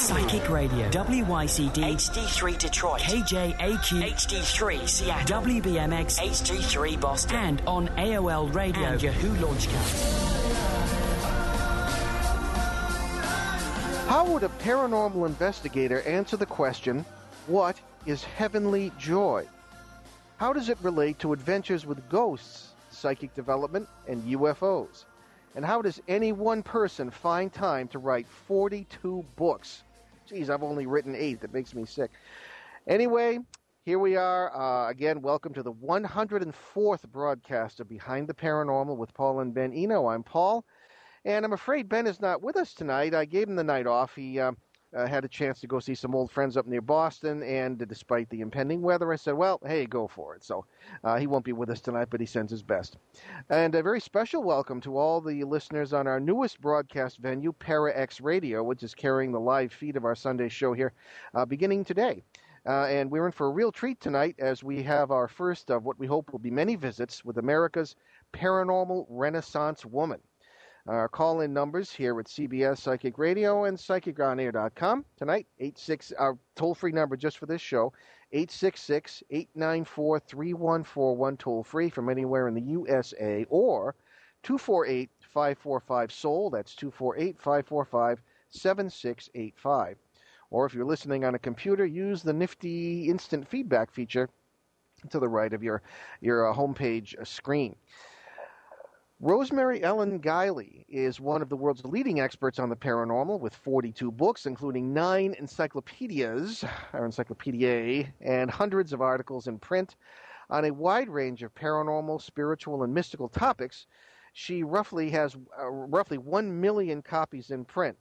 Psychic Radio, WYCD HD3 Detroit, KJAQ HD3 Seattle, WBMX HD3 Boston, and on AOL Radio and Yahoo Launchcast. How would a paranormal investigator answer the question, what is heavenly joy? How does it relate to adventures with ghosts, psychic development, and UFOs? And how does any one person find time to write 42 books? Geez, I've only written 8. That makes me sick. Anyway, here we are. Again, welcome to the 104th broadcast of Behind the Paranormal with Paul and Ben Eno. I'm Paul, and I'm afraid Ben is not with us tonight. I gave him the night off. He had a chance to go see some old friends up near Boston, and despite the impending weather, I said, well, hey, go for it. So he won't be with us tonight, but he sends his best. And a very special welcome to all the listeners on our newest broadcast venue, ParaX Radio, which is carrying the live feed of our Sunday show here beginning today. And we're in for a real treat tonight as we have our first of what we hope will be many visits with America's paranormal Renaissance woman. Our call-in numbers here at CBS Psychic Radio and PsychicOnAir.com. Tonight, our toll-free number just for this show, 866-894-3141, toll-free from anywhere in the USA, or 248-545-SOUL. That's 248-545-7685. Or if you're listening on a computer, use the nifty instant feedback feature to the right of your homepage screen. Rosemary Ellen Guiley is one of the world's leading experts on the paranormal with 42 books, including 9 encyclopedias, or encyclopediae, and hundreds of articles in print on a wide range of paranormal, spiritual, and mystical topics. She roughly has 1 million copies in print.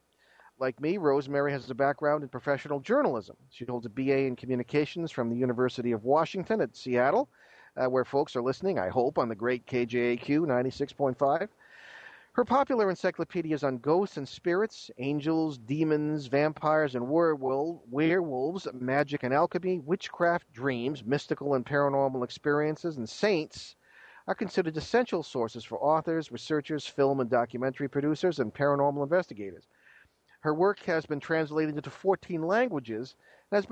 Like me, Rosemary has a background in professional journalism. She holds a BA in communications from the University of Washington at Seattle, where folks are listening, I hope, on the great KJAQ 96.5. Her popular encyclopedias on ghosts and spirits, angels, demons, vampires, and werewolves, magic and alchemy, witchcraft, dreams, mystical and paranormal experiences, and saints are considered essential sources for authors, researchers, film and documentary producers, and paranormal investigators. Her work has been translated into 14 languages and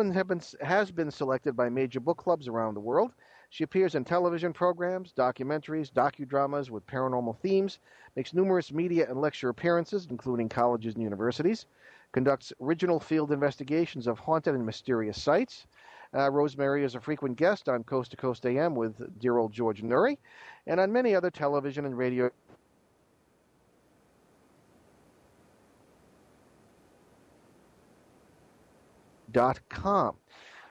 has been selected by major book clubs around the world. She appears in television programs, documentaries, docudramas with paranormal themes, makes numerous media and lecture appearances, including colleges and universities, conducts original field investigations of haunted and mysterious sites. Rosemary is a frequent guest on Coast to Coast AM with dear old George Nuri, and on many other television and radio .com.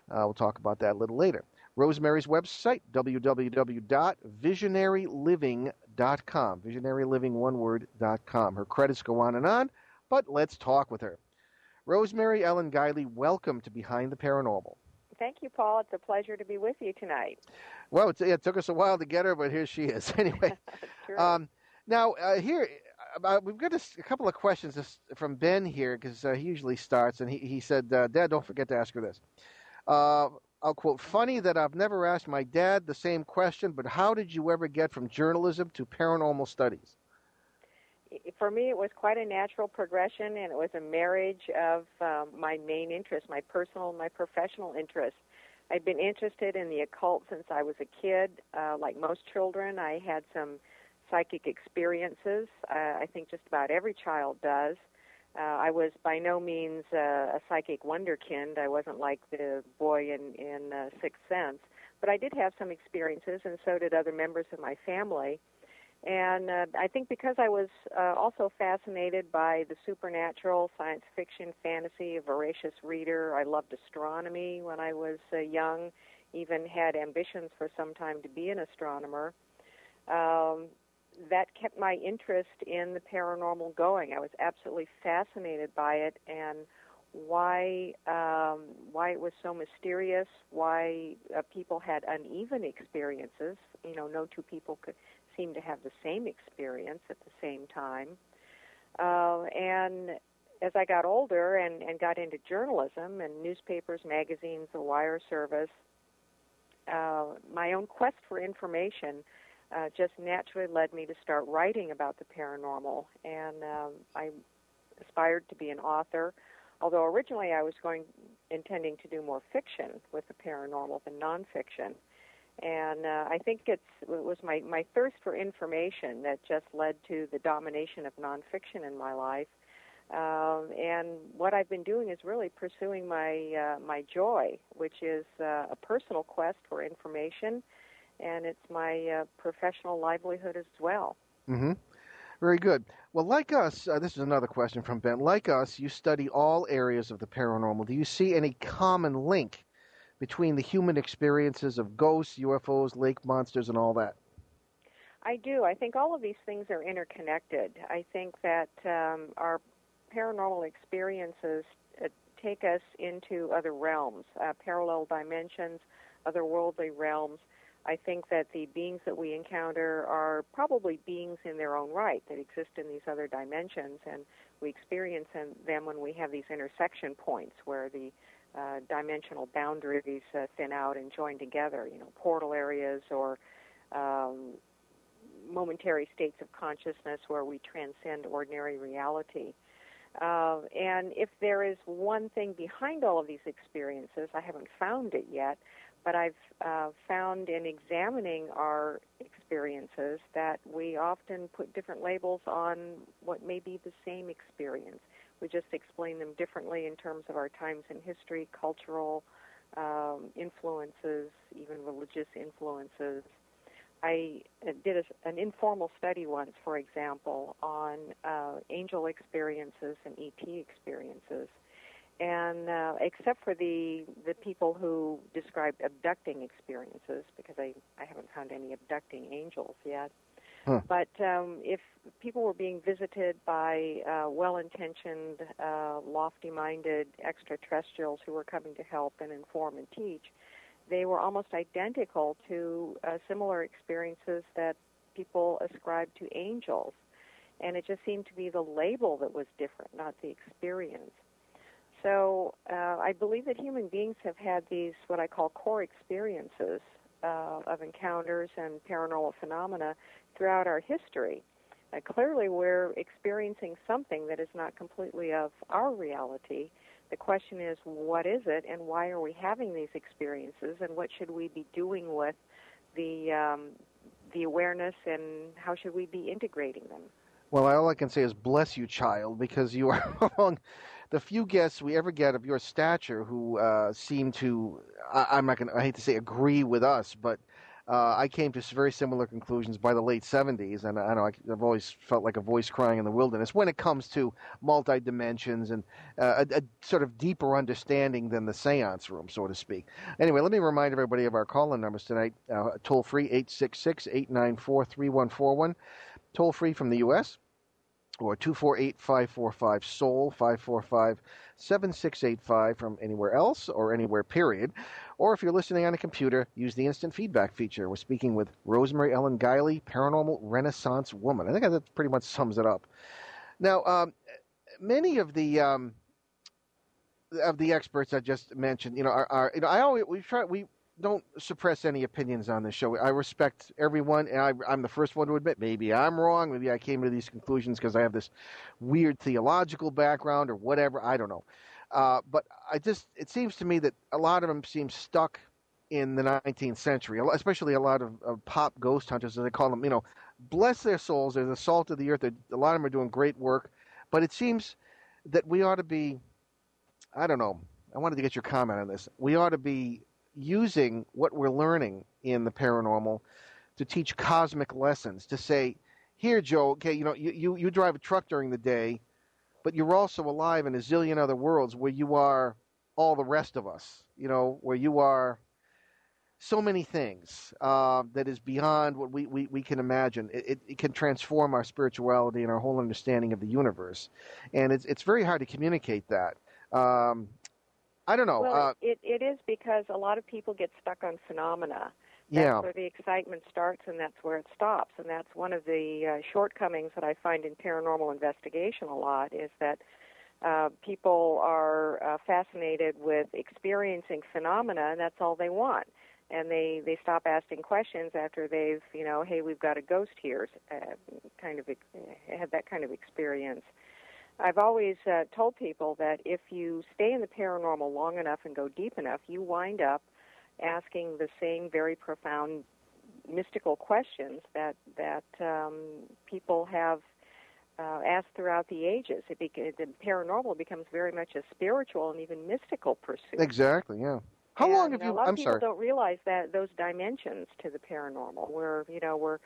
We'll talk about that a little later. Rosemary's website, www.visionaryliving.com. Visionaryliving.com. Her credits go on, but let's talk with her. Rosemary Ellen Guiley, welcome to Behind the Paranormal. Thank you, Paul. It's a pleasure to be with you tonight. Well, it took us a while to get her, but here she is. Anyway, now here we've got a couple of questions from Ben here because he usually starts, and he said, "Dad, don't forget to ask her this." I'll quote, "Funny that I've never asked my dad the same question, but how did you ever get from journalism to paranormal studies?" For me, it was quite a natural progression, and it was a marriage of my main interest, my personal and my professional interest. I'd been interested in the occult since I was a kid. Like most children, I had some psychic experiences. I think just about every child does. I was by no means a psychic wonderkind. I wasn't like the boy in Sixth Sense. But I did have some experiences, and so did other members of my family. And I think because I was also fascinated by the supernatural, science fiction, fantasy, a voracious reader. I loved astronomy when I was young, even had ambitions for some time to be an astronomer. That kept my interest in the paranormal going. I was absolutely fascinated by it and why it was so mysterious, why people had uneven experiences. You know, no two people could seem to have the same experience at the same time. And as I got older and got into journalism and newspapers, magazines, the wire service, my own quest for information just naturally led me to start writing about the paranormal. And I aspired to be an author. Although originally I was intending to do more fiction with the paranormal than nonfiction. And I think it was my thirst for information that just led to the domination of nonfiction in my life. And what I've been doing is really pursuing my joy, which is a personal quest for information, and it's my professional livelihood as well. Mm-hmm. Very good. Well, like us, this is another question from Ben. Like us, you study all areas of the paranormal. Do you see any common link between the human experiences of ghosts, UFOs, lake monsters, and all that? I do. I think all of these things are interconnected. I think that our paranormal experiences take us into other realms, parallel dimensions, otherworldly realms. I think that the beings that we encounter are probably beings in their own right that exist in these other dimensions, and we experience them when we have these intersection points where the dimensional boundaries thin out and join together, portal areas or momentary states of consciousness where we transcend ordinary reality. And if there is one thing behind all of these experiences, I haven't found it yet, but I've found in examining our experiences that we often put different labels on what may be the same experience. We just explain them differently in terms of our times in history, cultural influences, even religious influences. I did an informal study once, for example, on angel experiences and ET experiences. And except for the people who described abducting experiences, because I haven't found any abducting angels yet, but if people were being visited by well-intentioned, lofty-minded extraterrestrials who were coming to help and inform and teach, they were almost identical to similar experiences that people ascribed to angels. And it just seemed to be the label that was different, not the experience. So I believe that human beings have had these, what I call core experiences of encounters and paranormal phenomena throughout our history. Clearly, we're experiencing something that is not completely of our reality. The question is, what is it, and why are we having these experiences, and what should we be doing with the awareness, and how should we be integrating them? Well, all I can say is bless you, child, because you are among the few guests we ever get of your stature who seem to, I'm not going to, I hate to say agree with us, but I came to very similar conclusions by the late 70s, and I know I've always felt like a voice crying in the wilderness when it comes to multi-dimensions and a sort of deeper understanding than the seance room, so to speak. Anyway, let me remind everybody of our call-in numbers tonight. Toll-free, 866-894-3141. Toll-free from the U.S., or 248-545-SOUL, 545-7685 from anywhere else or anywhere, period. Or if you're listening on a computer, use the instant feedback feature. We're speaking with Rosemary Ellen Guiley, paranormal Renaissance woman. I think that pretty much sums it up. Now, many of the experts I just mentioned, we don't suppress any opinions on this show. I respect everyone, and I'm the first one to admit maybe I'm wrong. Maybe I came to these conclusions because I have this weird theological background or whatever. I don't know. But it seems to me that a lot of them seem stuck in the 19th century, especially a lot of pop ghost hunters, as they call them. Bless their souls. They're the salt of the earth. A lot of them are doing great work. But it seems that we ought to be, I don't know. I wanted to get your comment on this. We ought to be using what we're learning in the paranormal to teach cosmic lessons, to say, here, Joe, okay, you drive a truck during the day, but you're also alive in a zillion other worlds where you are all the rest of us, where you are so many things that is beyond what we can imagine. It can transform our spirituality and our whole understanding of the universe. And it's very hard to communicate that. I don't know. Well, it is because a lot of people get stuck on phenomena. That's where the excitement starts, and that's where it stops. And that's one of the shortcomings that I find in paranormal investigation a lot, is that people are fascinated with experiencing phenomena, and that's all they want. And they stop asking questions after they've, hey, we've got a ghost here, had that kind of experience. I've always told people that if you stay in the paranormal long enough and go deep enough, you wind up asking the same very profound mystical questions that people have asked throughout the ages. The paranormal becomes very much a spiritual and even mystical pursuit. Exactly, yeah. How long have you... A lot of I'm people sorry. don't realize that those dimensions to the paranormal, where we're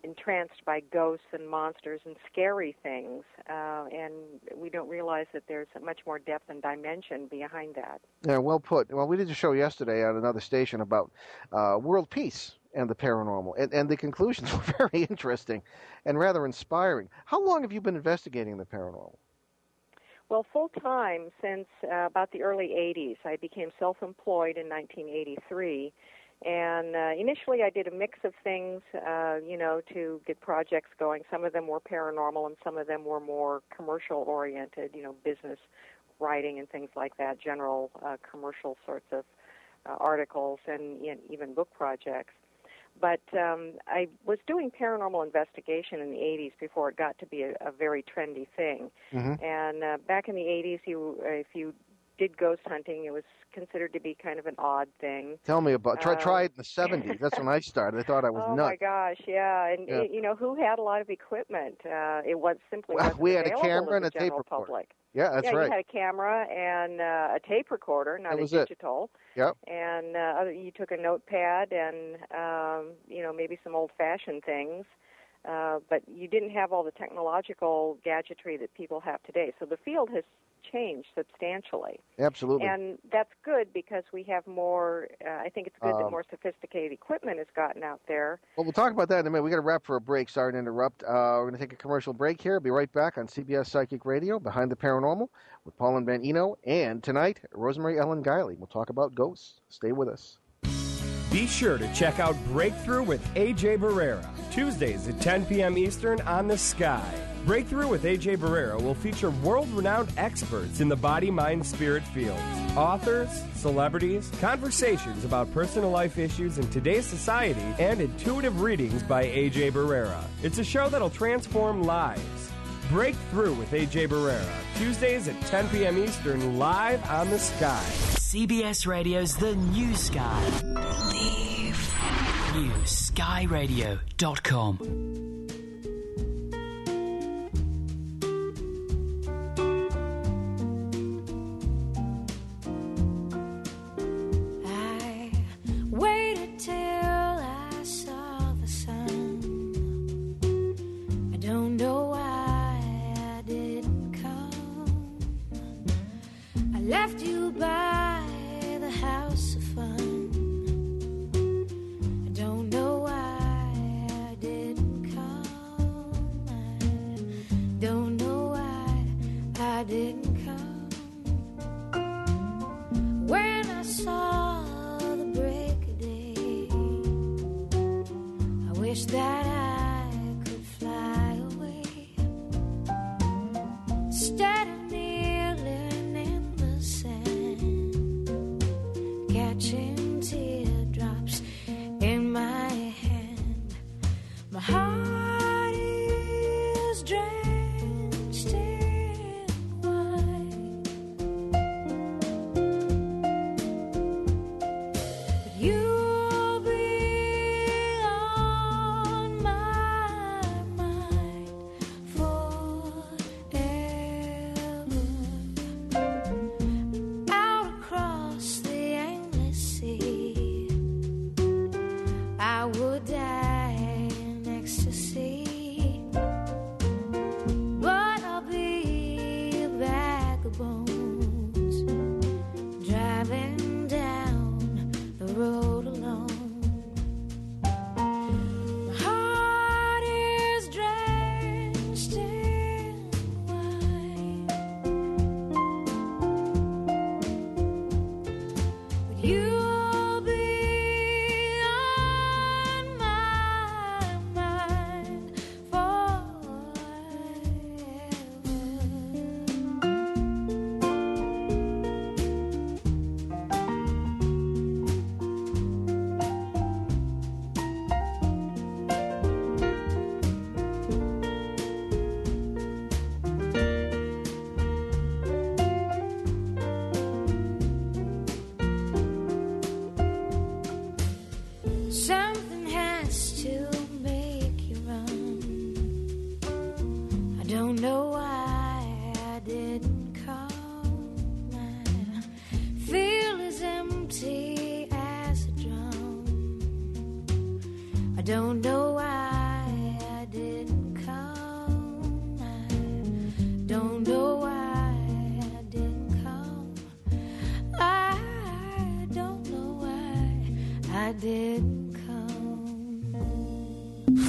entranced by ghosts and monsters and scary things, and we don't realize that there's much more depth and dimension behind that. Yeah, well put. Well, we did a show yesterday on another station about world peace and the paranormal, and the conclusions were very interesting and rather inspiring. How long have you been investigating the paranormal? Well, full-time since about the early 80s. I became self-employed in 1983. And initially I did a mix of things, to get projects going. Some of them were paranormal and some of them were more commercial-oriented, business writing and things like that, general commercial sorts of articles and even book projects. But I was doing paranormal investigation in the 80s before it got to be a very trendy thing. Mm-hmm. And back in the 80s, if you did ghost hunting, it was considered to be kind of an odd thing. Tell me about try it in the 70s. That's when I started. I thought I was nuts. Oh my gosh, yeah, and who had a lot of equipment? It was simply wasn't we had a available camera to and the a tape general recorder. public. Yeah, that's right. You had a camera and a tape recorder, not a digital. Yep. And you took a notepad and maybe some old-fashioned things, but you didn't have all the technological gadgetry that people have today. So the field has changed substantially. Absolutely. And that's good because we have more, I think it's good that more sophisticated equipment has gotten out there. Well, we'll talk about that in a minute. We've got to wrap for a break. Sorry to interrupt. We're going to take a commercial break here. Be right back on CBS Psychic Radio, Behind the Paranormal, with Paul and Ben Eno. And tonight, Rosemary Ellen Guiley. We'll talk about ghosts. Stay with us. Be sure to check out Breakthrough with A.J. Barrera, Tuesdays at 10 p.m. Eastern on The Sky. Breakthrough with A.J. Barrera will feature world-renowned experts in the body-mind-spirit fields, authors, celebrities, conversations about personal life issues in today's society, and intuitive readings by A.J. Barrera. It's a show that'll transform lives. Breakthrough with A.J. Barrera, Tuesdays at 10 p.m. Eastern, live on The Sky. CBS Radio's The New Sky. Believe. NewSkyRadio.com. Left you by the house of fun. I don't know why I didn't come. I don't know why I didn't come. When I saw the break of day, I wish that I could fly away. Instead of kneeling in the sand, catching teardrops in my hand, my heart is drenched in wine. But you'll be on my mind forever. Out across the endless sea, I would die in ecstasy, but I'll be a bag of bones, driving down the road alone. My heart is drenched in wine, but you'll be on my mind forever. don't know why I didn't come. I don't know why I didn't come. I don't know why I didn't come.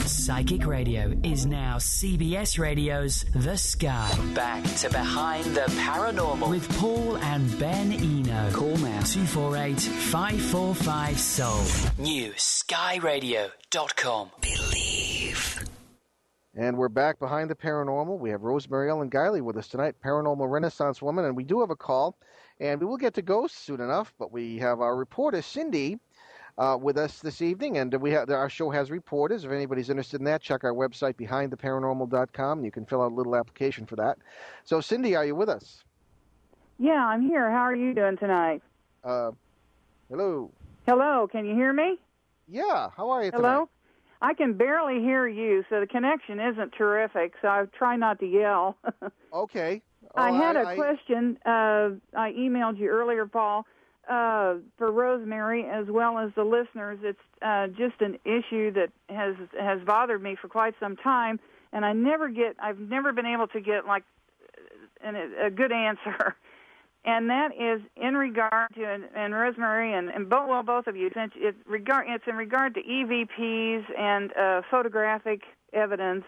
Psychic Radio is now CBS Radio's The Sky. Back to Behind the Paranormal with Paul and Ben Eno. Call now 248-545-SOUL. New skyradio.com. Believe. And we're back Behind the Paranormal. We have Rosemary Ellen Guiley with us tonight, paranormal Renaissance woman, and we do have a call, and we will get to ghosts soon enough, but we have our reporter, Cindy, with us this evening, and our show has reporters. If anybody's interested in that, check our website, behindtheparanormal.com, and you can fill out a little application for that. So, Cindy, are you with us? Yeah, I'm here. How are you doing tonight? Hello. Hello, can you hear me? Yeah, how are you tonight? Hello? I can barely hear you, so the connection isn't terrific, so I try not to yell. Okay. I had a question. I emailed you earlier, Paul, for Rosemary as well as the listeners. It's just an issue that has bothered me for quite some time, and I've never been able to get like a good answer. And that is in regard to, and Rosemary and both of you, since it's in regard to EVPs and photographic evidence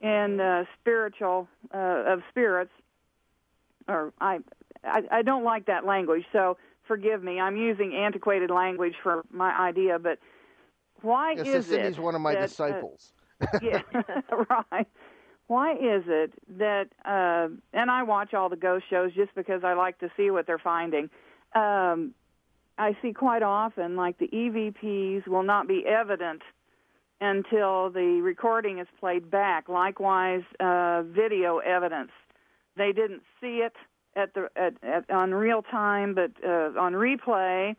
and spiritual of spirits. Or I don't like that language, so forgive me. I'm using antiquated language for my idea, but why is it? Cindy's one of my disciples. Yeah, right. Why is it that, and I watch all the ghost shows just because I like to see what they're finding. I see quite often, like the EVPs will not be evident until the recording is played back. Likewise, video evidence. They didn't see it on real time, but on replay,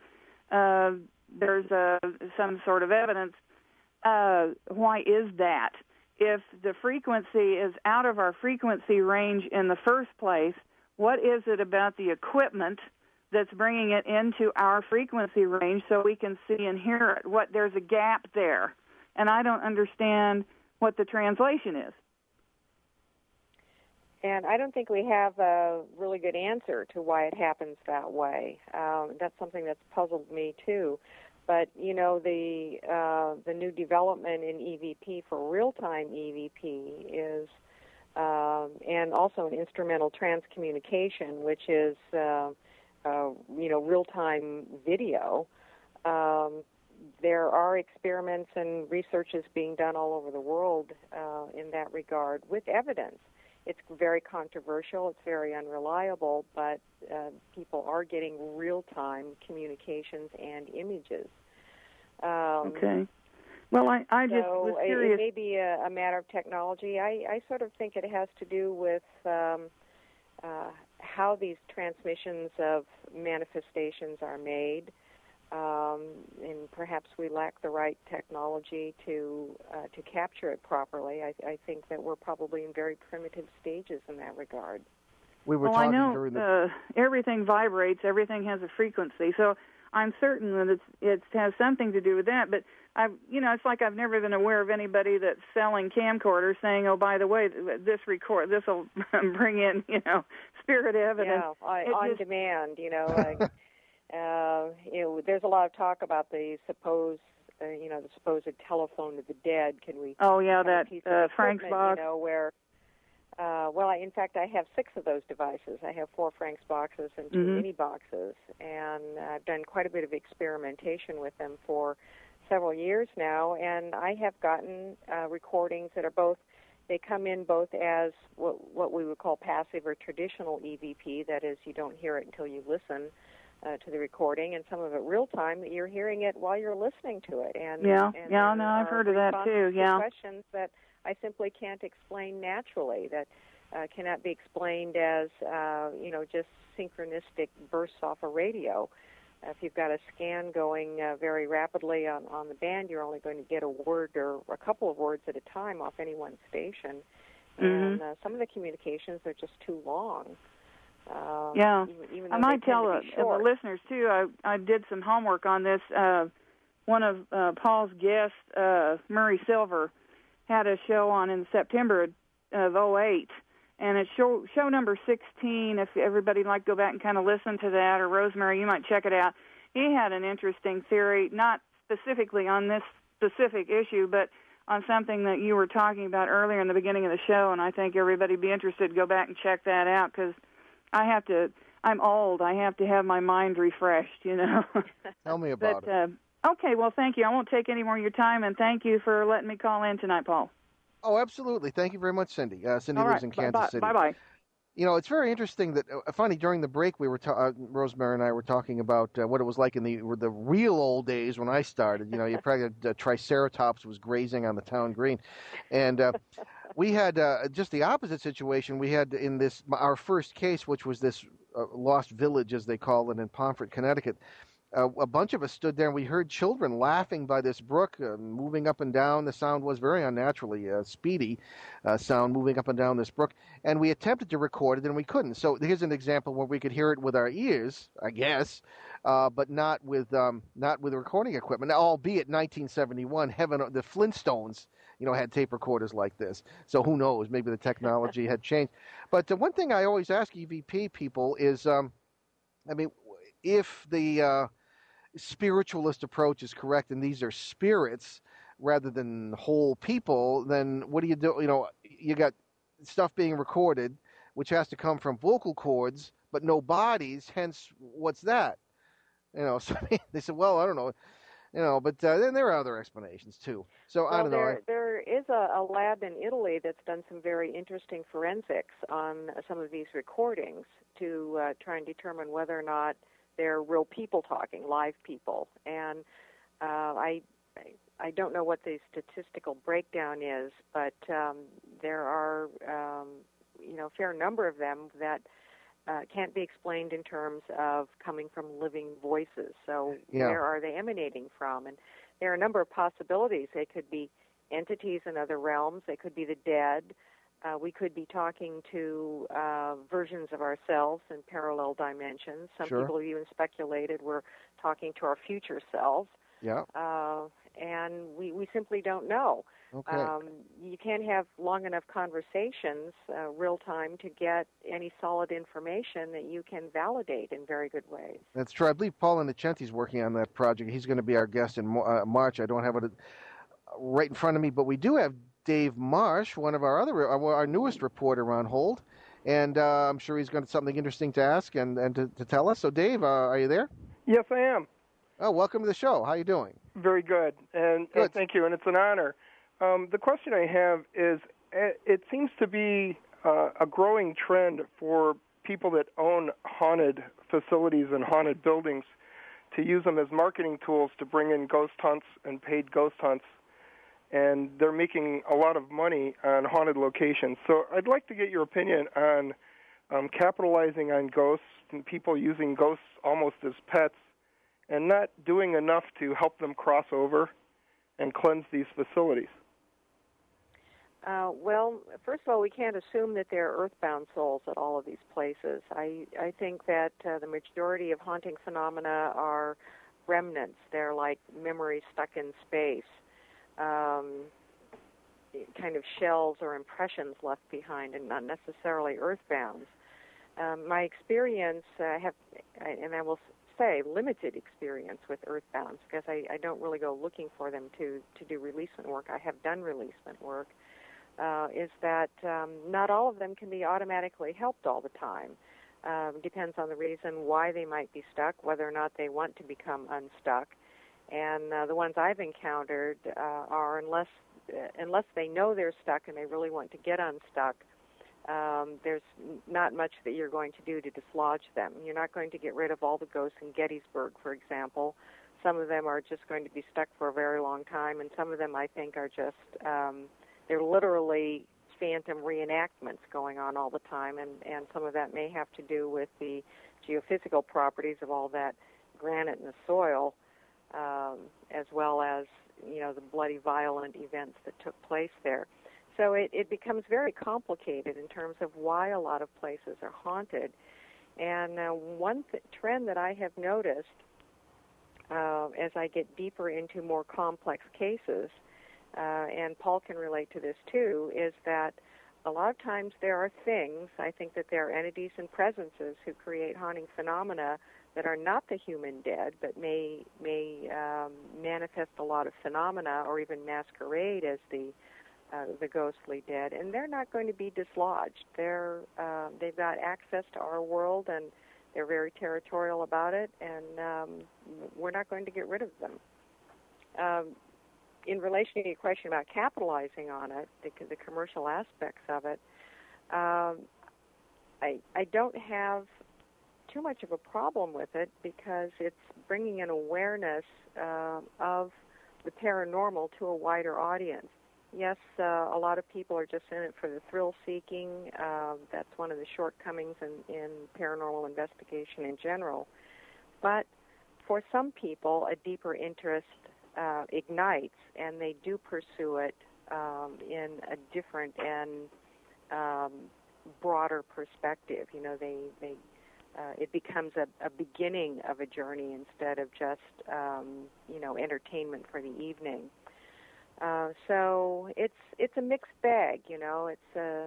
there's some sort of evidence. Why is that? If the frequency is out of our frequency range in the first place, what is it about the equipment that's bringing it into our frequency range so we can see and hear it? There's a gap there, and I don't understand what the translation is. And I don't think we have a really good answer to why it happens that way. That's something that's puzzled me too. But you know, the new development in EVP for real-time EVP is, and also an instrumental transcommunication, which is real-time video. There are experiments and researches being done all over the world in that regard with evidence. It's very controversial, it's very unreliable, but people are getting real-time communications and images. Okay. Well, I just was curious. It may be a matter of technology. I sort of think it has to do with how these transmissions of manifestations are made, and perhaps we lack the right technology to capture it properly. I think that we're probably in very primitive stages in that regard. I know everything vibrates, everything has a frequency, so I'm certain that it has something to do with that. But it's like I've never been aware of anybody that's selling camcorders saying, "Oh, by the way, this will bring in, spirit evidence." Yeah, on demand. There's a lot of talk about the supposed telephone of the dead. Can we? Oh yeah, that Frank's box. In fact, I have 6 of those devices. I have 4 Frank's boxes and 2 mini boxes, and I've done quite a bit of experimentation with them for several years now, and I have gotten recordings that are both, they come in both as what we would call passive or traditional EVP, that is, you don't hear it until you listen to the recording, and some of it real time, that you're hearing it while you're listening to it. I've heard of that too. Yeah, questions that I simply can't explain naturally, that cannot be explained as just synchronistic bursts off a radio. If you've got a scan going very rapidly on the band, you're only going to get a word or a couple of words at a time off any one station. And some of the communications are just too long. Even I might tell the listeners, too, I did some homework on this. one of Paul's guests, Murray Silver, had a show on in September of '08, and it's show number 16. If everybody'd like to go back and kind of listen to that, or Rosemary, you might check it out. He had an interesting theory, not specifically on this specific issue, but on something that you were talking about earlier in the beginning of the show, and I think everybody'd be interested to go back and check that out, because I'm old. I have to have my mind refreshed, you know. Tell me about it. Okay, well, thank you. I won't take any more of your time, and thank you for letting me call in tonight, Paul. Oh, absolutely. Thank you very much, Cindy. Cindy lives in Kansas City. Bye-bye. You know, it's very interesting that, funny, during the break, we were Rosemary and I were talking about what it was like in the real old days when I started. You know, you probably had Triceratops was grazing on the town green. And we had just the opposite situation. We had in our first case, which was this lost village, as they call it, in Pomfret, Connecticut. A bunch of us stood there, and we heard children laughing by this brook, moving up and down. The sound was very unnaturally speedy sound moving up and down this brook. And we attempted to record it, and we couldn't. So here's an example where we could hear it with our ears, I guess, but not with recording equipment. Now, albeit 1971, the Flintstones, had tape recorders like this. So who knows? Maybe the technology had changed. But one thing I always ask EVP people is, if the spiritualist approach is correct and these are spirits rather than whole people, then what do? You got stuff being recorded which has to come from vocal cords but no bodies, hence what's that? So they said, well, I don't know, but then there are other explanations too. So I don't know. There is a lab in Italy that's done some very interesting forensics on some of these recordings to try and determine whether or not they're real people talking, live people. And I don't know what the statistical breakdown is, but there are a fair number of them that can't be explained in terms of coming from living voices. So where are they emanating from? And there are a number of possibilities. They could be entities in other realms. They could be the dead. We could be talking to versions of ourselves in parallel dimensions. Some people have even speculated we're talking to our future selves. Yeah. And we simply don't know. Okay. You can't have long enough conversations, real time, to get any solid information that you can validate in very good ways. That's true. I believe Paul Innocenti's working on that project. He's going to be our guest in March. I don't have it right in front of me, but we do have Dave Marsh, one of our newest reporter, on hold, and I'm sure he's got something interesting to ask and to tell us. So, Dave, are you there? Yes, I am. Oh, welcome to the show. How are you doing? Very good, and thank you, and it's an honor. The question I have is, it seems to be a growing trend for people that own haunted facilities and haunted buildings to use them as marketing tools to bring in ghost hunts and paid ghost hunts. And they're making a lot of money on haunted locations. So I'd like to get your opinion on capitalizing on ghosts and people using ghosts almost as pets and not doing enough to help them cross over and cleanse these facilities. Well, first of all, we can't assume that they're earthbound souls at all of these places. I think that the majority of haunting phenomena are remnants. They're like memories stuck in space. Kind of shells or impressions left behind and not necessarily earthbound. My experience, and I will say limited experience with earthbounds, because I don't really go looking for them to do releasement work. I have done releasement work, is that not all of them can be automatically helped all the time. Depends on the reason why they might be stuck, whether or not they want to become unstuck. And the ones I've encountered are, unless they know they're stuck and they really want to get unstuck, there's not much that you're going to do to dislodge them. You're not going to get rid of all the ghosts in Gettysburg, for example. Some of them are just going to be stuck for a very long time, and some of them, I think, are just, they're literally phantom reenactments going on all the time, and some of that may have to do with the geophysical properties of all that granite in the soil, as well as, the bloody, violent events that took place there. So it becomes very complicated in terms of why a lot of places are haunted. And one trend that I have noticed as I get deeper into more complex cases, and Paul can relate to this too, is that a lot of times there are things, I think that there are entities and presences who create haunting phenomena that are not the human dead, but may manifest a lot of phenomena or even masquerade as the ghostly dead, and they're not going to be dislodged. They've got access to our world, and they're very territorial about it, and we're not going to get rid of them. In relation to your question about capitalizing on it, the commercial aspects of it, I don't have too much of a problem with it because it's bringing an awareness of the paranormal to a wider audience. Yes, a lot of people are just in it for the thrill-seeking. That's one of the shortcomings in paranormal investigation in general. But for some people, a deeper interest ignites, and they do pursue it in a different and broader perspective. You know, it becomes a beginning of a journey instead of just entertainment for the evening. So it's a mixed bag. You know, it's a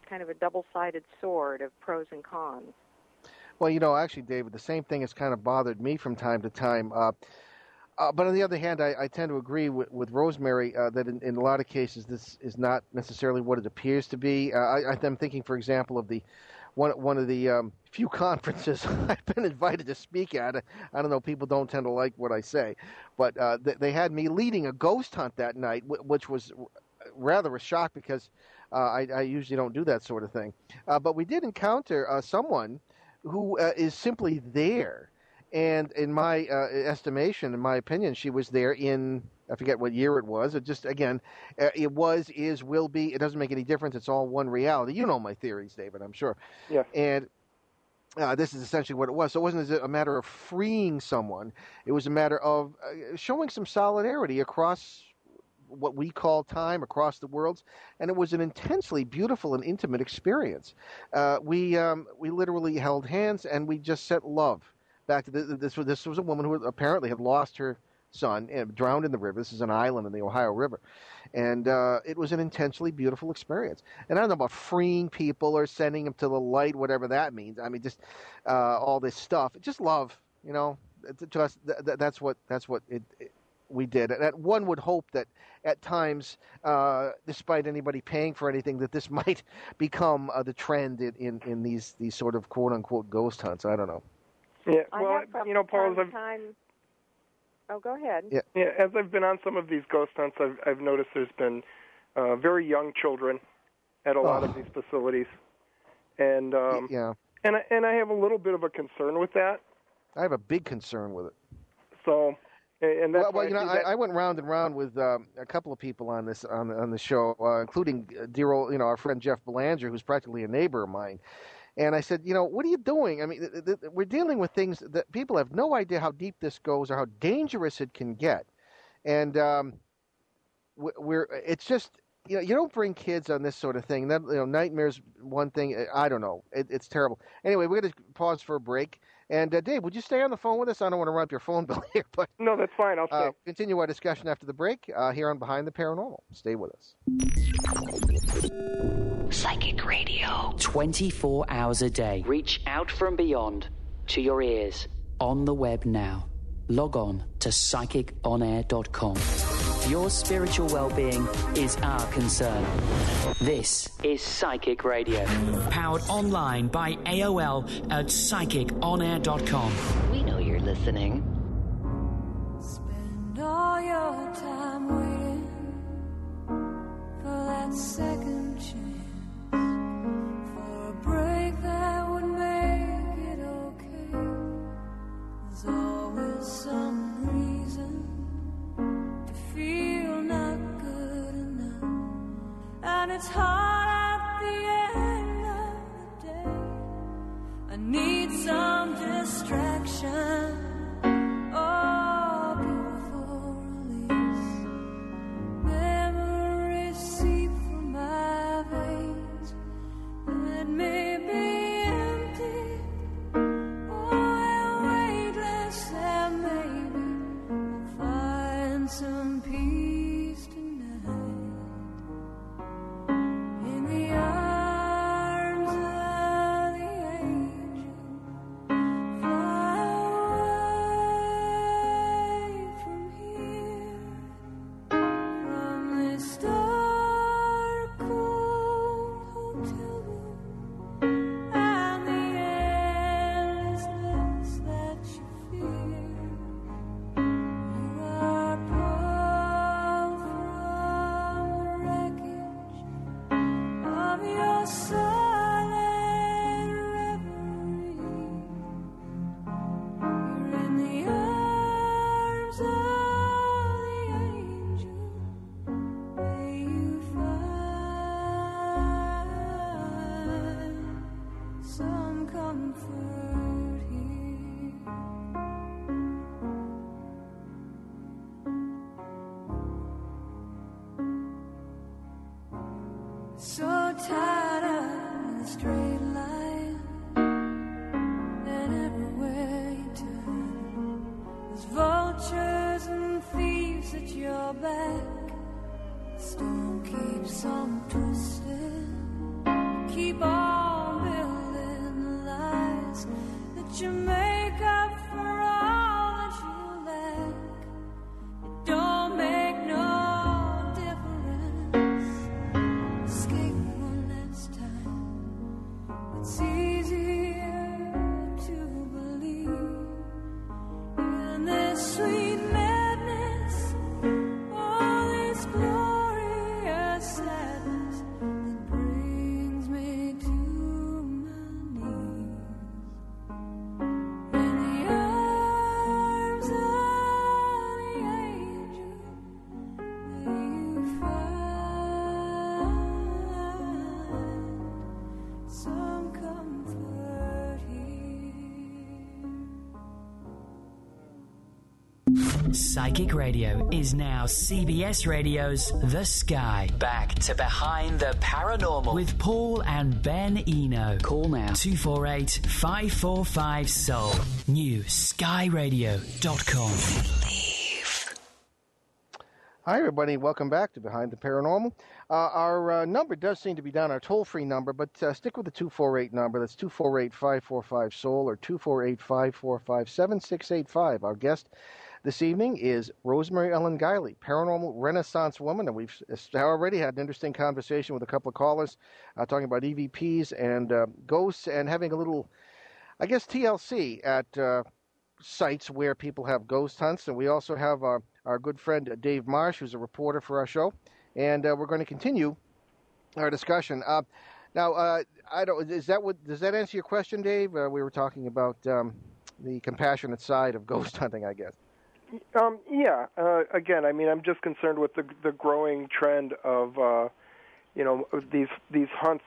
kind of a double-sided sword of pros and cons. Well, actually, David, the same thing has kind of bothered me from time to time. But on the other hand, I tend to agree with Rosemary that in a lot of cases this is not necessarily what it appears to be. I'm thinking, for example, of one of the few conferences I've been invited to speak at. I don't know, people don't tend to like what I say, but they had me leading a ghost hunt that night, which was rather a shock because I usually don't do that sort of thing. But we did encounter someone who is simply there. And in my estimation, in my opinion, she was there in, I forget what year it was. It just, again, it was, is, will be. It doesn't make any difference. It's all one reality. You know my theories, David, I'm sure. Yeah. And this is essentially what it was. So it wasn't a matter of freeing someone. It was a matter of showing some solidarity across what we call time, across the worlds. And it was an intensely beautiful and intimate experience. We literally held hands, and we just sent love back to this was a woman who apparently had lost her son and drowned in the river. This is an island in the Ohio River. And it was an intensely beautiful experience. And I don't know about freeing people or sending them to the light, whatever that means. I mean, just all this stuff. Just love, to us, that's what we did. And one would hope that at times, despite anybody paying for anything, that this might become the trend in these sort of quote-unquote ghost hunts. I don't know. Yeah, well, Paul, Oh, go ahead. Yeah, as I've been on some of these ghost hunts, I've noticed there's been very young children at a lot of these facilities, and and I have a little bit of a concern with that. I have a big concern with it. So, and that's I went round and round with a couple of people on this on the show, including dear old our friend Jeff Belanger, who's practically a neighbor of mine. And I said, what are you doing? I mean, we're dealing with things that people have no idea how deep this goes or how dangerous it can get. And it's just, you don't bring kids on this sort of thing. That, nightmares, one thing, I don't know. It's terrible. Anyway, we're going to pause for a break. And Dave, would you stay on the phone with us? I don't want to run up your phone bill here, but no, that's fine. I'll stay. Continue our discussion after the break here on Behind the Paranormal. Stay with us. Psychic Radio. 24 hours a day. Reach out from beyond to your ears. On the web now. Log on to psychiconair.com. Your spiritual well-being is our concern. This is Psychic Radio. Powered online by AOL at psychiconair.com. We know you're listening. Spend all your time waiting for that second chance. For a break that would make it okay. There's always some reason to feel not good enough. And it's hard at the end of the day. I need some distraction. Oh, beautiful release. Memories seep from my veins. Let me be empty. Oh, and weightless and maybe your back. Storm keeps on twisting. Keep on building the lies that you make up for all that you lack. It don't make no difference. Escape one last time. It's easier to believe in this sweet madness, all this glorious sadness that brings me to my knees. In the arms of the angel, may you find some comfort here. Psychic Radio is now CBS Radio's The Sky. Back to Behind the Paranormal with Paul and Ben Eno. Call now 248-545-SOUL. New skyradio.com. Hi, everybody. Welcome back to Behind the Paranormal. Our number does seem to be down, our toll-free number, but stick with the 248 number. That's 248-545-SOUL or 248-545-7685. Our guest this evening is Rosemary Ellen Guiley, paranormal Renaissance woman, and we've already had an interesting conversation with a couple of callers talking about EVPs and ghosts and having a little, I guess, TLC at sites where people have ghost hunts. And we also have our good friend Dave Marsh, who's a reporter for our show, and we're going to continue our discussion. Now, I don't. Does that answer your question, Dave? We were talking about the compassionate side of ghost hunting, I guess. Yeah. Again, I mean, I'm just concerned with the growing trend of these hunts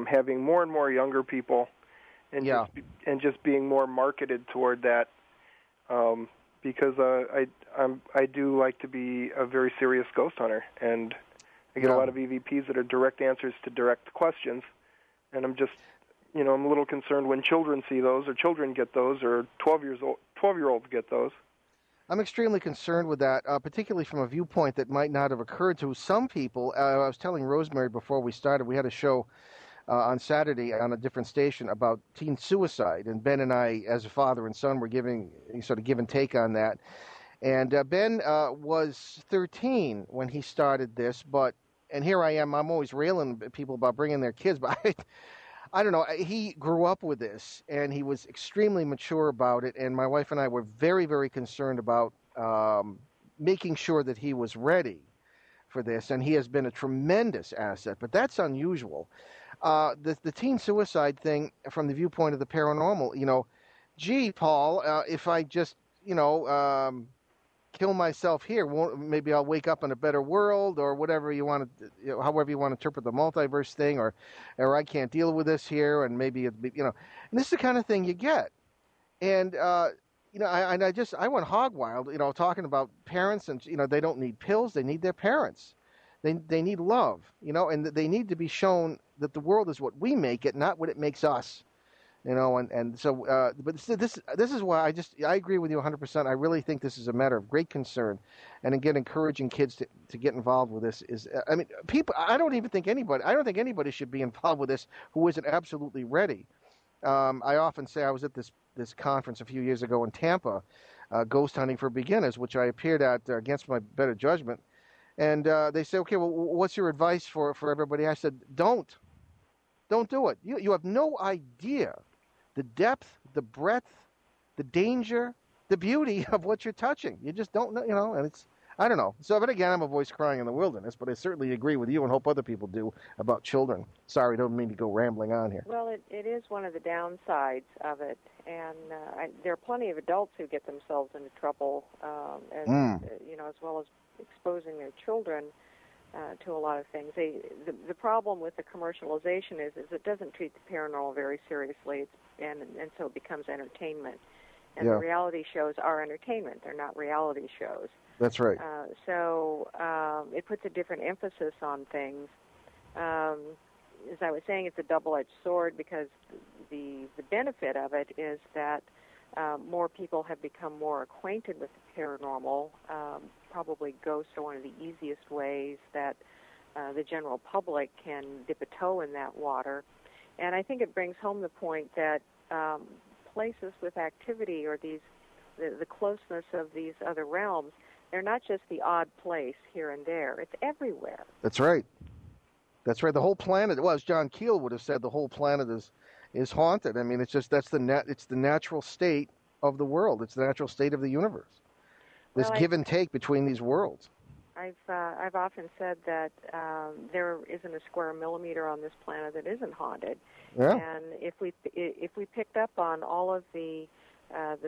having more and more younger people, and just being more marketed toward that. Because I do like to be a very serious ghost hunter, and I get a lot of EVPs that are direct answers to direct questions, and I'm just, I'm a little concerned when children see those, or children get those, or 12-year-olds get those. I'm extremely concerned with that, particularly from a viewpoint that might not have occurred to some people. I was telling Rosemary before we started, we had a show on Saturday on a different station about teen suicide, and Ben and I, as a father and son, were giving sort of give and take on that. And Ben was 13 when he started this, and here I am, I'm always railing at people about bringing their kids, but I don't know, he grew up with this, and he was extremely mature about it, and my wife and I were very, very concerned about making sure that he was ready for this, and he has been a tremendous asset, but that's unusual. The teen suicide thing, from the viewpoint of the paranormal, gee, Paul, if I just, kill myself here, maybe I'll wake up in a better world, or whatever you want to, however you want to interpret the multiverse thing, or I can't deal with this here, and maybe it'd be, and this is the kind of thing you get. And I went hog wild, talking about parents, and they don't need pills, they need their parents. They need love, and they need to be shown that the world is what we make it, not what it makes us, and so, but this is why I agree with you 100%. I really think this is a matter of great concern, and again, encouraging kids to get involved with this is, I don't think anybody should be involved with this who isn't absolutely ready. I often say I was at this conference a few years ago in Tampa, Ghost Hunting for Beginners, which I appeared at against my better judgment. And they say, okay, well, what's your advice for everybody? I said, don't do it. You have no idea the depth, the breadth, the danger, the beauty of what you're touching. You just don't know, and it's, I don't know. So, but again, I'm a voice crying in the wilderness, but I certainly agree with you and hope other people do about children. Sorry, don't mean to go rambling on here. Well, it is one of the downsides of it, and there are plenty of adults who get themselves into trouble, as well as exposing their children to a lot of things. The problem with the commercialization is it doesn't treat the paranormal very seriously, and so it becomes entertainment. And the reality shows are entertainment; they're not reality shows. That's right. So it puts a different emphasis on things. As I was saying, it's a double-edged sword, because the benefit of it is that more people have become more acquainted with the paranormal, probably ghosts are one of the easiest ways that the general public can dip a toe in that water. And I think it brings home the point that places with activity or the closeness of these other realms, they're not just the odd place here and there. It's everywhere. That's right. That's right. The whole planet, well, as John Keel would have said, the whole planet is haunted. I mean, it's just it's the natural state of the world. It's the natural state of the universe. This give and take between these worlds. I've often said that there isn't a square millimeter on this planet that isn't haunted. Yeah. And if we picked up on all of the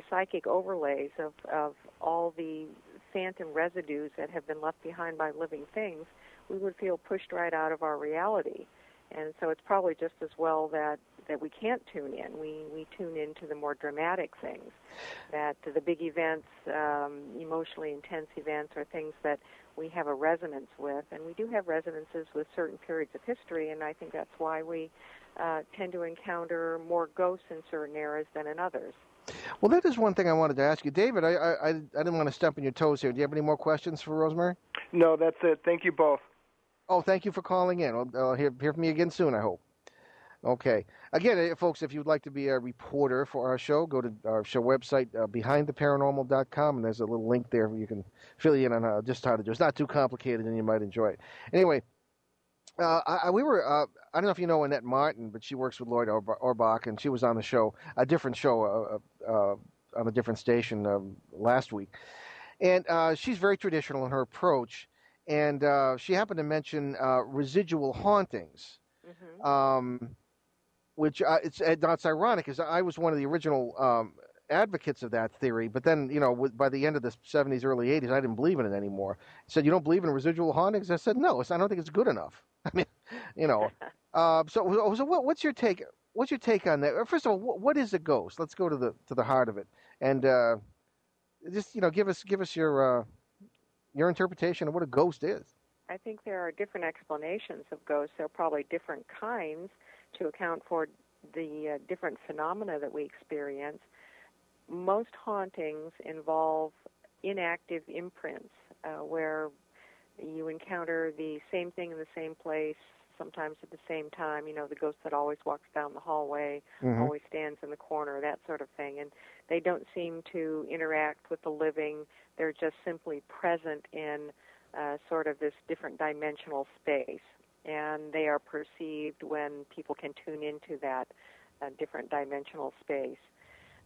psychic overlays of all the phantom residues that have been left behind by living things, we would feel pushed right out of our reality. And so it's probably just as well that we can't tune in. We tune into the more dramatic things, that the big events, emotionally intense events, are things that we have a resonance with. And we do have resonances with certain periods of history, and I think that's why we tend to encounter more ghosts in certain eras than in others. Well, that is one thing I wanted to ask you. David, I didn't want to step on your toes here. Do you have any more questions for Rosemary? No, that's it. Thank you both. Oh, thank you for calling in. Hear from me again soon, I hope. Okay. Again, folks, if you'd like to be a reporter for our show, go to our show website, behindtheparanormal.com, and there's a little link there where you can fill you in on just how to do it. It's not too complicated, and you might enjoy it. Anyway, I don't know if you know Annette Martin, but she works with Lloyd Orbach, and she was on the show, a different show on a different station last week. And she's very traditional in her approach, and she happened to mention residual hauntings. Mm-hmm. Which it's ironic, because I was one of the original advocates of that theory, but then, by the end of the 70s, early 80s, I didn't believe in it anymore. He said, "You don't believe in residual hauntings?" I said, "No, I don't think it's good enough." I mean, So what's your take? What's your take on that? First of all, what is a ghost? Let's go to the heart of it, and just give us your interpretation of what a ghost is. I think there are different explanations of ghosts. There are probably different kinds to account for the different phenomena that we experience. Most hauntings involve inactive imprints where you encounter the same thing in the same place, sometimes at the same time. The ghost that always walks down the hallway, mm-hmm. always stands in the corner, that sort of thing. And they don't seem to interact with the living. They're just simply present in sort of this different dimensional space. And they are perceived when people can tune into that different dimensional space.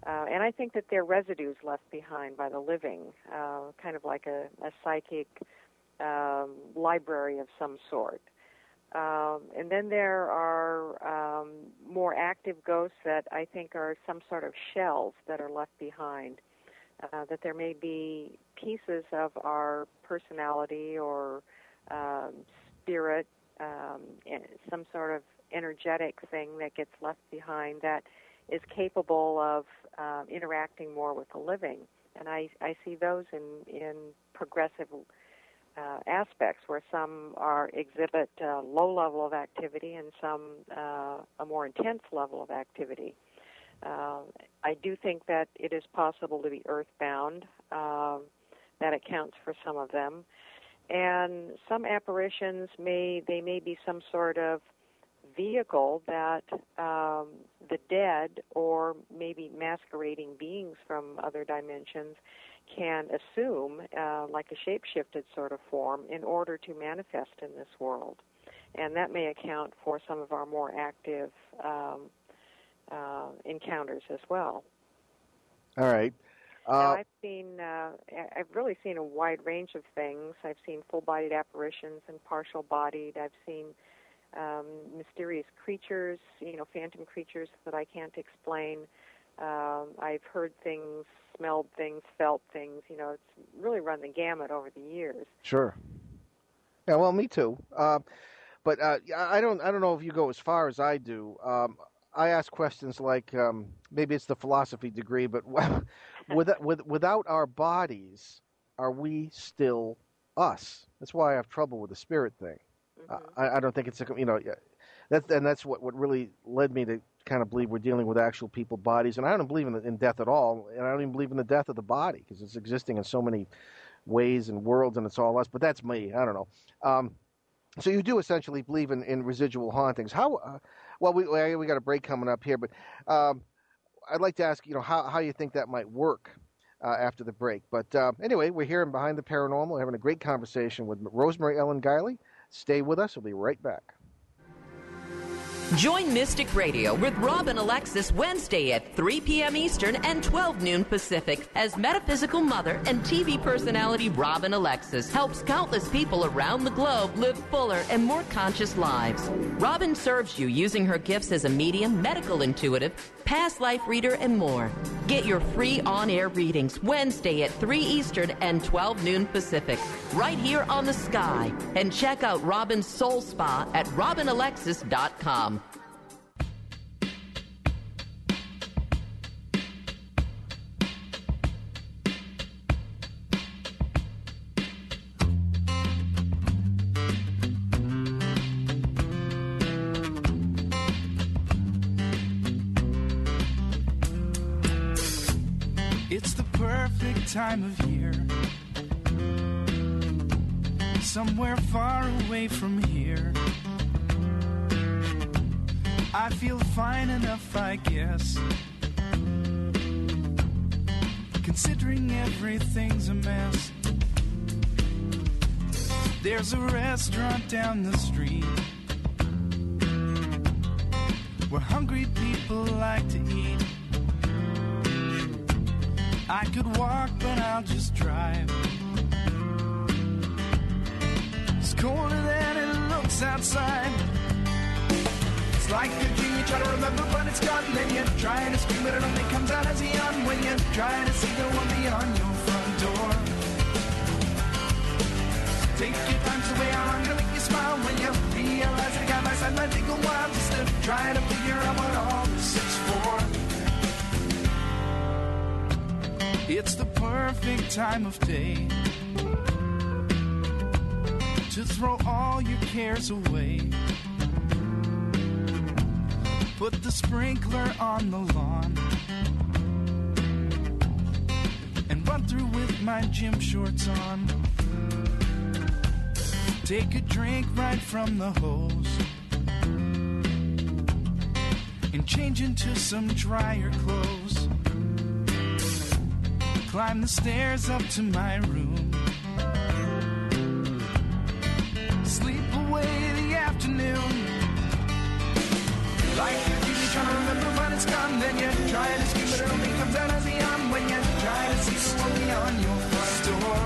And I think that they're residues left behind by the living, kind of like a psychic library of some sort. And then there are more active ghosts that I think are some sort of shells that are left behind, that there may be pieces of our personality or spirit, some sort of energetic thing that gets left behind that is capable of interacting more with the living. And I see those in progressive aspects, where some exhibit low level of activity and some a more intense level of activity. I do think that it is possible to be earthbound. That accounts for some of them. And some apparitions may be some sort of vehicle that the dead, or maybe masquerading beings from other dimensions, can assume, like a shape-shifted sort of form, in order to manifest in this world. And that may account for some of our more active encounters as well. All right. Now, I've really seen a wide range of things. I've seen full-bodied apparitions and partial-bodied. I've seen mysterious creatures, phantom creatures that I can't explain. I've heard things, smelled things, felt things. It's really run the gamut over the years. Sure. Yeah, well, me too. But I don't know if you go as far as I do. I ask questions like, maybe it's the philosophy degree, but without our bodies, are we still us? That's why I have trouble with the spirit thing. Mm-hmm. I don't think it's that's what really led me to kind of believe we're dealing with actual people bodies. And I don't believe in death at all, and I don't even believe in the death of the body, because it's existing in so many ways and worlds, and it's all us. But that's me. I don't know. So you do essentially believe in residual hauntings. How? Well, we got a break coming up here, but I'd like to ask, how you think that might work after the break. But anyway, we're here in Behind the Paranormal. We're having a great conversation with Rosemary Ellen Guiley. Stay with us. We'll be right back. Join Mystic Radio with Rob and Alexis Wednesday at 3 p.m. Eastern and 12 noon Pacific as metaphysical mother and TV personality Rob and Alexis helps countless people around the globe live fuller and more conscious lives. Robin serves you using her gifts as a medium, medical intuitive, past life reader, and more. Get your free on-air readings Wednesday at 3 Eastern and 12 noon Pacific, right here on the Sky. And check out Robin's Soul Spa at robinalexis.com. It's the perfect time of year, somewhere far away from here. I feel fine enough, I guess, considering everything's a mess. There's a restaurant down the street where hungry people like to eat. I could walk, but I'll just drive. It's colder than it looks outside. It's like a dream you try to remember, but it's gone. Then you try to scream, but it only comes out as a yawn when you try to see the one beyond your front door. Take your time, so way I'm gonna make you smile when you realize the guy by side might take a while just to try to figure out what all this is for. It's the perfect time of day to throw all your cares away. Put the sprinkler on the lawn and run through with my gym shorts on. Take a drink right from the hose and change into some drier clothes. Climb the stairs up to my room, sleep away the afternoon. Like a dream you're trying to remember, but it's gone. Then you try to scream, but it only comes out as a yawn when you try to see the one beyond your front door.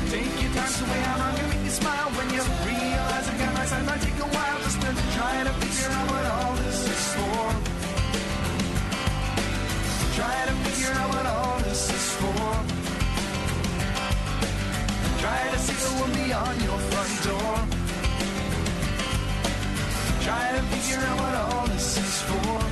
Take your time, so way out on you, make you smile when you realize the guy by side might take a while just to try to figure out what all this is for. Try to figure out what all this is for. Try to see the one beyond your front door. Try to figure out what all this is for.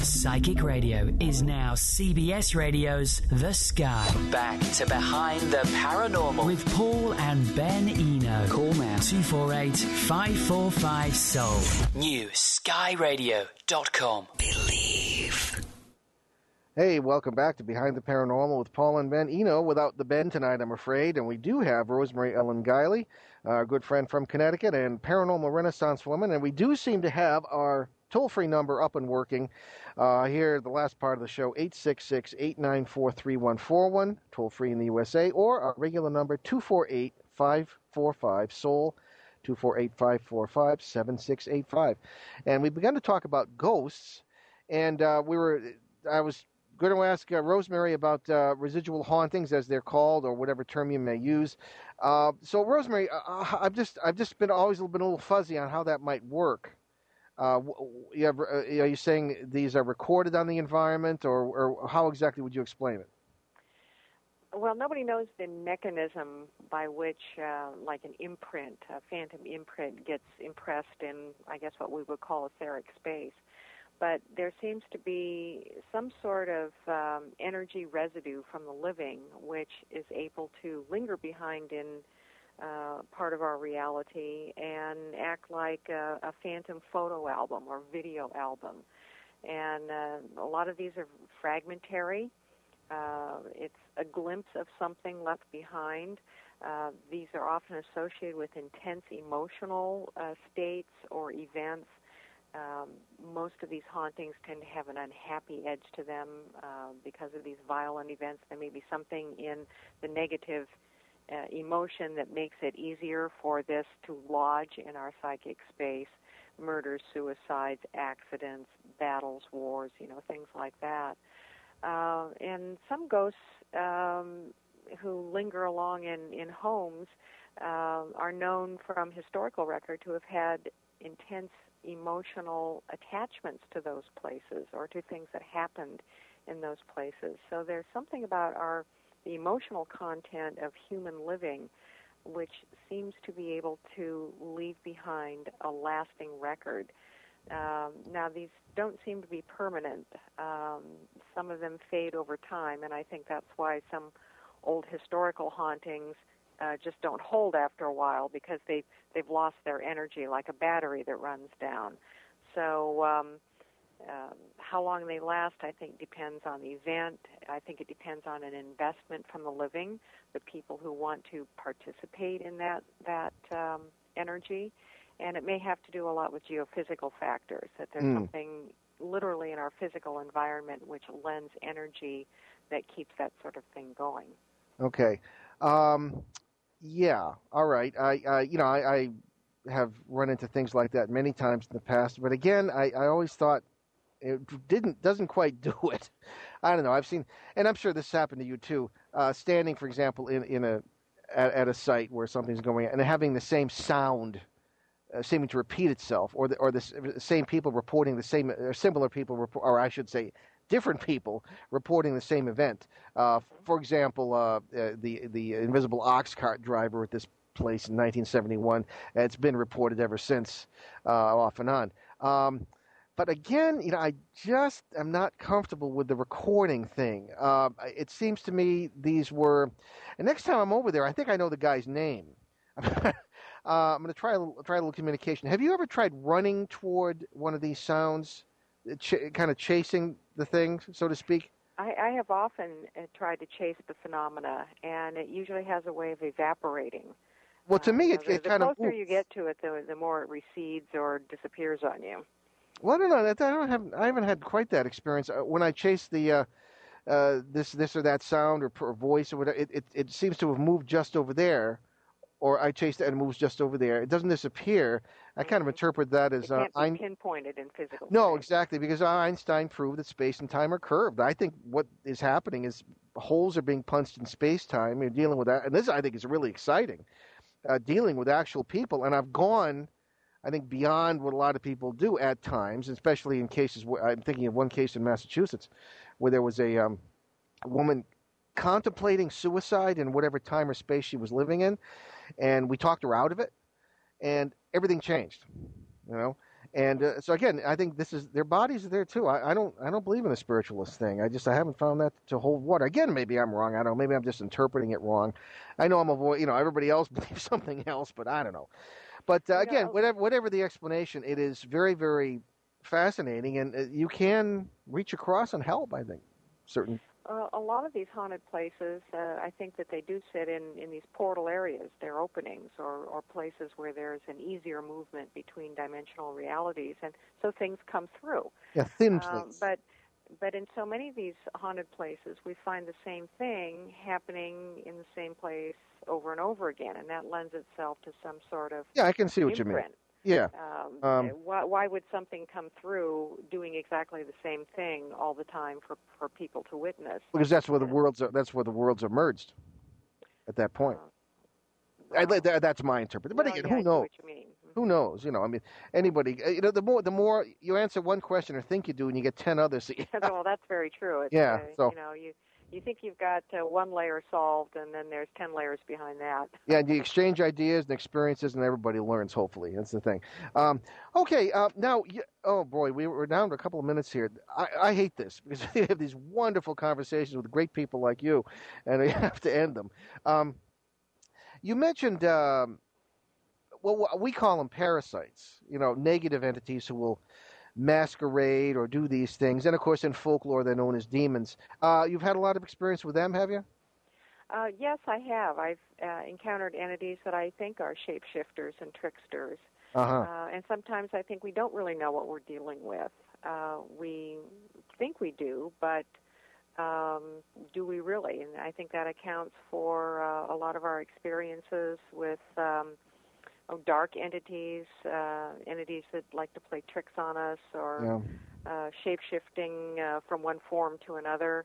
Psychic Radio is now CBS Radio's The Sky. Back to Behind the Paranormal with Paul and Ben Eno. Call now 248-545-SOUL. New skyradio.com. Believe. Hey, welcome back to Behind the Paranormal with Paul and Ben Eno. Without the Ben tonight, I'm afraid. And we do have Rosemary Ellen Guiley, our good friend from Connecticut and paranormal renaissance woman. And we do seem to have our toll-free number up and working. Here, the last part of the show, 866-894-3141, toll-free in the USA, or our regular number, 248-545-SOUL, 248-545-7685. And we began to talk about ghosts, and I was going to ask Rosemary about residual hauntings, as they're called, or whatever term you may use. So, Rosemary, I've just been always been a little fuzzy on how that might work. Are you saying these are recorded on the environment, or how exactly would you explain it? Well, nobody knows the mechanism by which, like an imprint, a phantom imprint, gets impressed in, I guess, what we would call etheric space. But there seems to be some sort of energy residue from the living which is able to linger behind in part of our reality and act like a phantom photo album or video album. And a lot of these are fragmentary. It's a glimpse of something left behind. These are often associated with intense emotional states or events. Most of these hauntings tend to have an unhappy edge to them because of these violent events. There may be something in the negative emotion that makes it easier for this to lodge in our psychic space. Murders, suicides, accidents, battles, wars, things like that. And some ghosts who linger along in homes are known from historical record to have had intense emotional attachments to those places or to things that happened in those places. So there's something about the emotional content of human living which seems to be able to leave behind a lasting record. Now, these don't seem to be permanent. Some of them fade over time, and I think that's why some old historical hauntings just don't hold after a while, because they've lost their energy, like a battery that runs down. So how long they last, I think, depends on the event. I think it depends on an investment from the living, the people who want to participate in that energy. And it may have to do a lot with geophysical factors, that there's something literally in our physical environment which lends energy that keeps that sort of thing going. Okay. Yeah. All right. I have run into things like that many times in the past, but again, I always thought it doesn't quite do it. I don't know. I've seen, and I'm sure this happened to you too. Standing, for example, at a site where something's going on and having the same sound seeming to repeat itself, or the same people reporting the same, or similar people, or I should say, different people reporting the same event. For example, the invisible ox cart driver at this place in 1971. It's been reported ever since, off and on. But again, I just am not comfortable with the recording thing. It seems to me these were. And next time I'm over there, I think I know the guy's name. I'm going to try a little communication. Have you ever tried running toward one of these sounds, kind of chasing the thing, so to speak? I have often tried to chase the phenomena, and it usually has a way of evaporating. Well, to me, it kind of... The closer you get to it, the more it recedes or disappears on you. Well, I haven't had quite that experience. When I chase the this or that sound or voice or whatever, it seems to have moved just over there. Or I chase it and it moves just over there. It doesn't disappear. I kind of interpret that as... It can't be pinpointed in physical No, space. exactly, because Einstein proved that space and time are curved. I think what is happening is holes are being punched in space-time. You're dealing with that. And this, I think, is really exciting, dealing with actual people. And I've gone, I think, beyond what a lot of people do at times, especially in cases where... I'm thinking of one case in Massachusetts where there was a woman contemplating suicide in whatever time or space she was living in. And we talked her out of it, and everything changed, And so again, I think their bodies are there too. I don't believe in the spiritualist thing. I haven't found that to hold water. Again, maybe I'm wrong. I don't know. Maybe I'm just interpreting it wrong. I know everybody else believes something else, but I don't know. But again, whatever the explanation, it is very, very fascinating, and you can reach across and help. I think certain. A lot of these haunted places, I think that they do sit in these portal areas. They're openings or places where there's an easier movement between dimensional realities, and so things come through. Yeah, thin things. But in so many of these haunted places, we find the same thing happening in the same place over and over again, and that lends itself to some sort of I can see what you mean. Yeah. Why would something come through doing exactly the same thing all the time for people to witness? Because that's where the worlds are merged. At that point, that's my interpretation. But again, who knows? Who knows? Anybody. The more you answer one question or think you do, and you get 10 others. Well, that's very true. So You think you've got one layer solved, and then there's 10 layers behind that. Yeah, and you exchange ideas and experiences, and everybody learns, hopefully. That's the thing. Okay, now, oh boy, we're down to a couple of minutes here. I hate this, because we have these wonderful conversations with great people like you, and we have to end them. You mentioned, well, we call them parasites, negative entities who will masquerade or do these things. And, of course, in folklore, they're known as demons. You've had a lot of experience with them, have you? Yes, I have. I've encountered entities that I think are shapeshifters and tricksters. And sometimes I think we don't really know what we're dealing with. We think we do, but do we really? And I think that accounts for a lot of our experiences with dark entities, entities that like to play tricks on us, or shape-shifting from one form to another.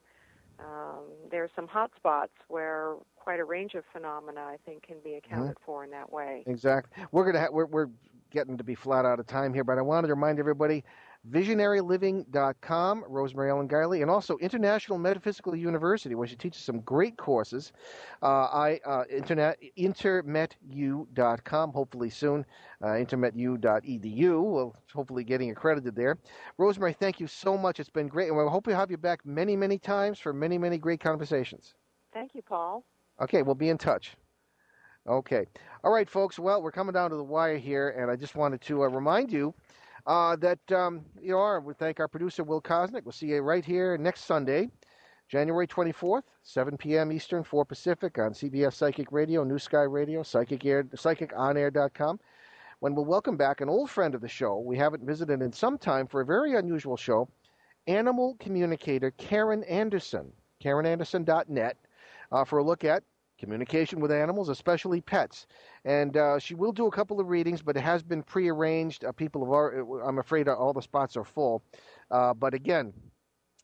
There are some hot spots where quite a range of phenomena, I think, can be accounted for in that way. Exactly. We're getting to be flat out of time here, but I wanted to remind everybody, visionaryliving.com, Rosemary Ellen Guiley, and also International Metaphysical University, where she teaches some great courses. intermetu.com, hopefully soon. intermetu.edu, well, hopefully getting accredited there. Rosemary, thank you so much. It's been great, and we hope to have you back many, many times for many, many great conversations. Thank you, Paul. Okay, we'll be in touch. Okay. All right, folks. Well, we're coming down to the wire here, and I just wanted to remind you that, we thank our producer, Will Kosnick. We'll see you right here next Sunday, January 24th, 7 p.m. Eastern, 4 Pacific, on CBS Psychic Radio, New Sky Radio, psychiconair.com, when we'll welcome back an old friend of the show we haven't visited in some time for a very unusual show, animal communicator Karen Anderson, KarenAnderson.net, for a look at communication with animals, especially pets. And she will do a couple of readings, but it has been prearranged. I'm afraid all the spots are full. But again,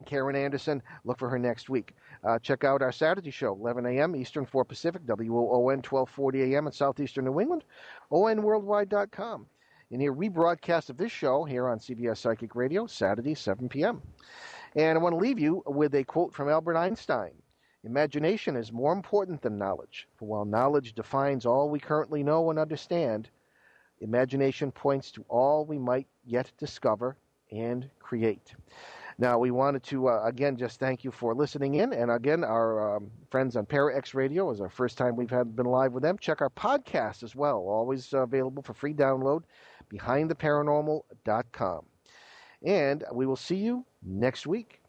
Karen Anderson, look for her next week. Check out our Saturday show, 11 a.m. Eastern, 4 Pacific, WOON, 1240 a.m. in Southeastern New England, onworldwide.com. And hear rebroadcast of this show here on CBS Psychic Radio, Saturday, 7 p.m. And I want to leave you with a quote from Albert Einstein. Imagination is more important than knowledge, for while knowledge defines all we currently know and understand, imagination points to all we might yet discover and create. Now, we wanted to, again, just thank you for listening in. And again, our friends on ParaX Radio is our first time we've been live with them. Check our podcast as well, always available for free download, behindtheparanormal.com. And we will see you next week.